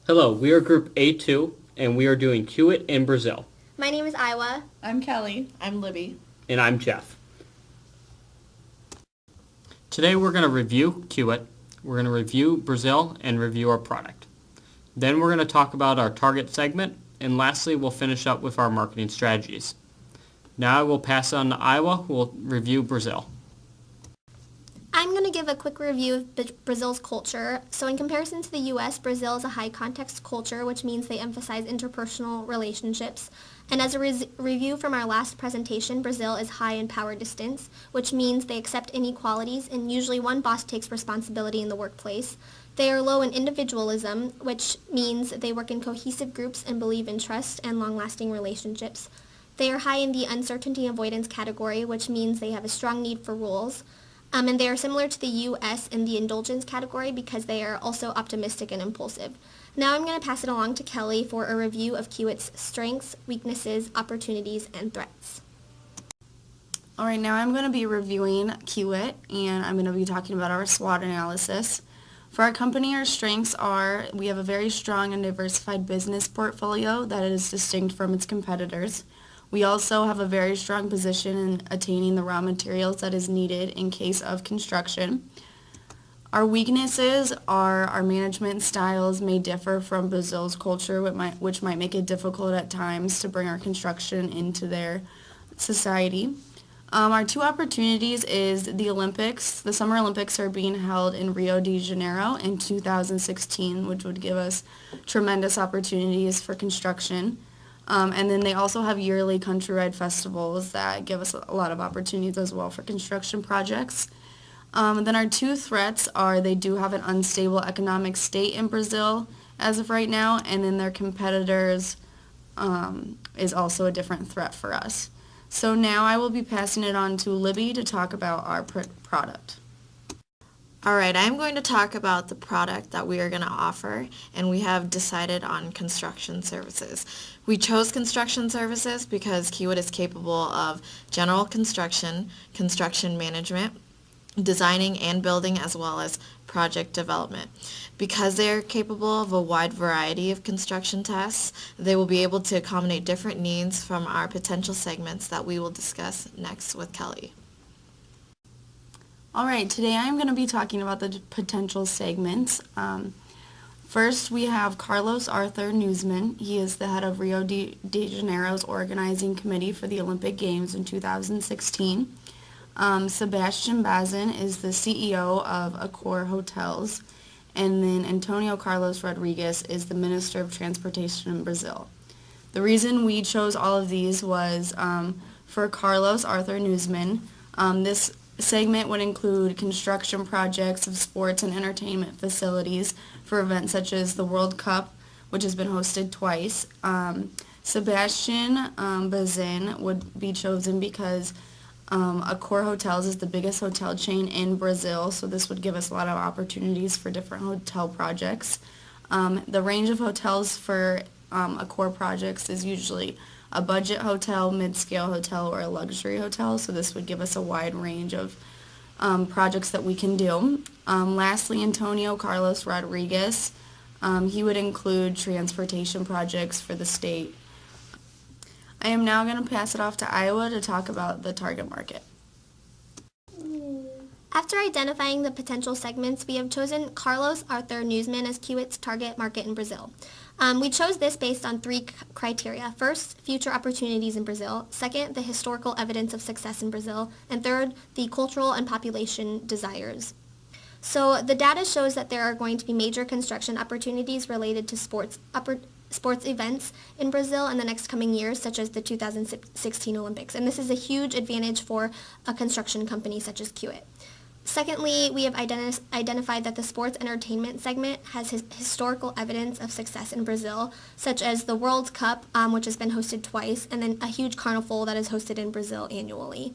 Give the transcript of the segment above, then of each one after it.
Hello, we are Group A2, and we are doing Kiewit in Brazil. My name is Iwa. I'm Kelly. I'm Libby. And I'm Jeff. Today we're going to review Kiewit, we're going to review Brazil, and review our product. Then we're going to talk about our target segment, and lastly we'll finish up with our marketing strategies. Now I will pass on to Iwa, who will review Brazil. I'm going to give a quick review of Brazil's culture. So in comparison to the U.S., Brazil is a high-context culture, which means they emphasize interpersonal relationships. And as a review from our last presentation, Brazil is high in power distance, which means they accept inequalities, and usually one boss takes responsibility in the workplace. They are low in individualism, which means they work in cohesive groups and believe in trust and long-lasting relationships. They are high in the uncertainty avoidance category, which means they have a strong need for rules. And they are similar to the U.S. in the indulgence category because they are also optimistic and impulsive. Now I'm going to pass it along to Kelly for a review of Kiewit's strengths, weaknesses, opportunities, and threats. All right, now I'm going to be reviewing Kiewit, and I'm going to be talking about our SWOT analysis. For our company, our strengths are we have a very strong and diversified business portfolio that is distinct from its competitors. We also have a very strong position in attaining the raw materials that is needed in case of construction. Our weaknesses are our management styles may differ from Brazil's culture, which might make it difficult at times to bring our construction into their society. Our two opportunities is the Olympics. The Summer Olympics are being held in Rio de Janeiro in 2016, which would give us tremendous opportunities for construction. And then they also have yearly countrywide festivals that give us a lot of opportunities as well for construction projects. Then our two threats are they do have an unstable economic state in Brazil as of right now, and then their competitors is also a different threat for us. So now I will be passing it on to Libby to talk about our product. All right, I'm going to talk about the product that we are going to offer, and we have decided on construction services. We chose construction services because Kiewit is capable of general construction, construction management, designing and building, as well as project development. Because they are capable of a wide variety of construction tasks, they will be able to accommodate different needs from our potential segments that we will discuss next with Kelly. All right, today I'm going to be talking about the potential segments. First, we have Carlos Arthur Newsman. He is the head of Rio de Janeiro's organizing committee for the Olympic Games in 2016. Sebastian Bazin is the CEO of Accor Hotels. And then Antonio Carlos Rodriguez is the Minister of Transportation in Brazil. The reason we chose all of these was for Carlos Arthur Newsman. This segment would include construction projects of sports and entertainment facilities for events such as the World Cup, which has been hosted twice. Sebastian Bazin would be chosen because Accor Hotels is the biggest hotel chain in Brazil, so this would give us a lot of opportunities for different hotel projects. The range of hotels for Accor projects is usually a budget hotel, mid-scale hotel, or a luxury hotel, so this would give us a wide range of projects that we can do. Lastly, Antonio Carlos Rodriguez, he would include transportation projects for the state. I am now going to pass it off to Iowa to talk about the target market. After identifying the potential segments, we have chosen Carlos Arthur Newsman as Kiewit's target market in Brazil. We chose this based on three criteria. First, future opportunities in Brazil. Second, the historical evidence of success in Brazil. And third, the cultural and population desires. So the data shows that there are going to be major construction opportunities related to sports events in Brazil in the next coming years, such as the 2016 Olympics. And this is a huge advantage for a construction company such as Kiewit. Secondly, we have identified that the sports entertainment segment has historical evidence of success in Brazil, such as the World Cup, which has been hosted twice, and then a huge carnival that is hosted in Brazil annually.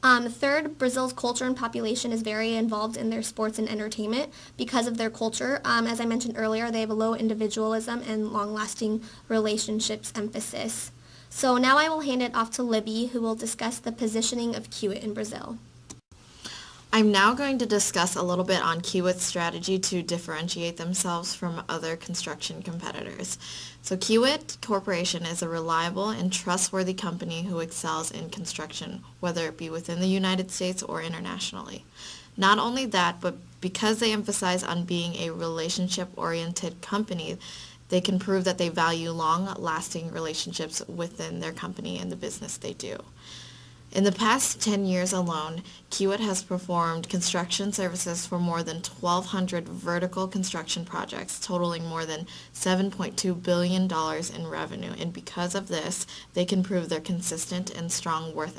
Third, Brazil's culture and population is very involved in their sports and entertainment because of their culture. As I mentioned earlier, they have a low individualism and long-lasting relationships emphasis. So now I will hand it off to Libby, who will discuss the positioning of Kiewit in Brazil. I'm now going to discuss a little bit on Kiewit's strategy to differentiate themselves from other construction competitors. So Kiewit Corporation is a reliable and trustworthy company who excels in construction, whether it be within the United States or internationally. Not only that, but because they emphasize on being a relationship-oriented company, they can prove that they value long-lasting relationships within their company and the business they do. In the past 10 years alone, Kiewit has performed construction services for more than 1,200 vertical construction projects, totaling more than $7.2 billion in revenue. And because of this, they can prove their consistent and strong work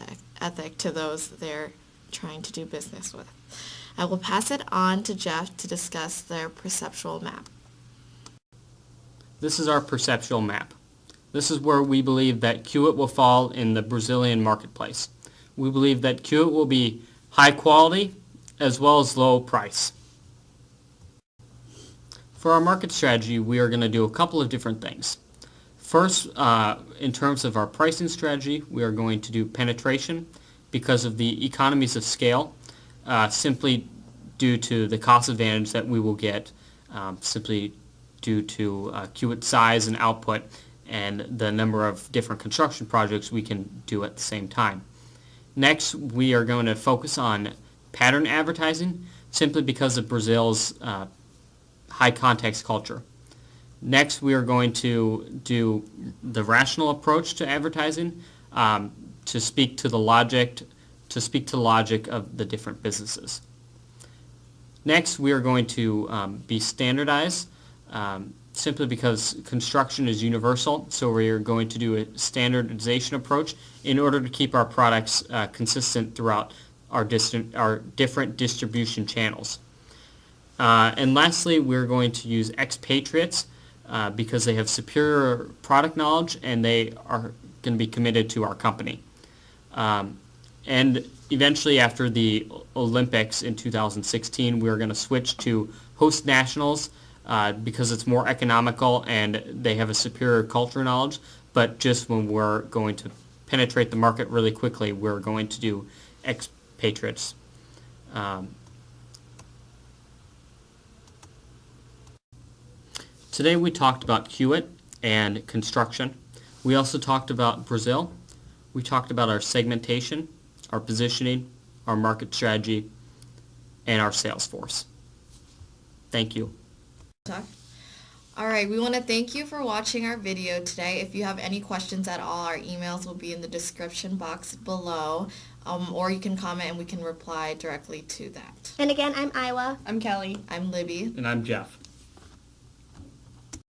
ethic to those they're trying to do business with. I will pass it on to Jeff to discuss their perceptual map. This is our perceptual map. This is where we believe that Kiewit will fall in the Brazilian marketplace. We believe that Kiewit will be high quality as well as low price. For our market strategy, we are going to do a couple of different things. First, in terms of our pricing strategy, we are going to do penetration because of the economies of scale, simply due to the cost advantage that we will get simply due to Kiewit's size and output and the number of different construction projects we can do at the same time. Next, we are going to focus on pattern advertising simply because of Brazil's high context culture. Next, we are going to do the rational approach to advertising to speak to the logic of the different businesses. Next, we are going to be standardized simply because construction is universal, so we are going to do a standardization approach in order to keep our products consistent throughout our different distribution channels. And lastly, we're going to use expatriates because they have superior product knowledge and they are going to be committed to our company. And eventually, after the Olympics in 2016, we're going to switch to host nationals because it's more economical and they have a superior culture knowledge. But just when we're going to penetrate the market really quickly, we're going to do expatriates. Today we talked about Kiewit and construction. We also talked about Brazil. We talked about our segmentation, our positioning, our market strategy, and our sales force. Thank you. All right, we want to thank you for watching our video today. If you have any questions at all, our emails will be in the description box below, or you can comment and we can reply directly to that. And again, I'm Iwa. I'm Kelly. I'm Libby. And I'm Jeff.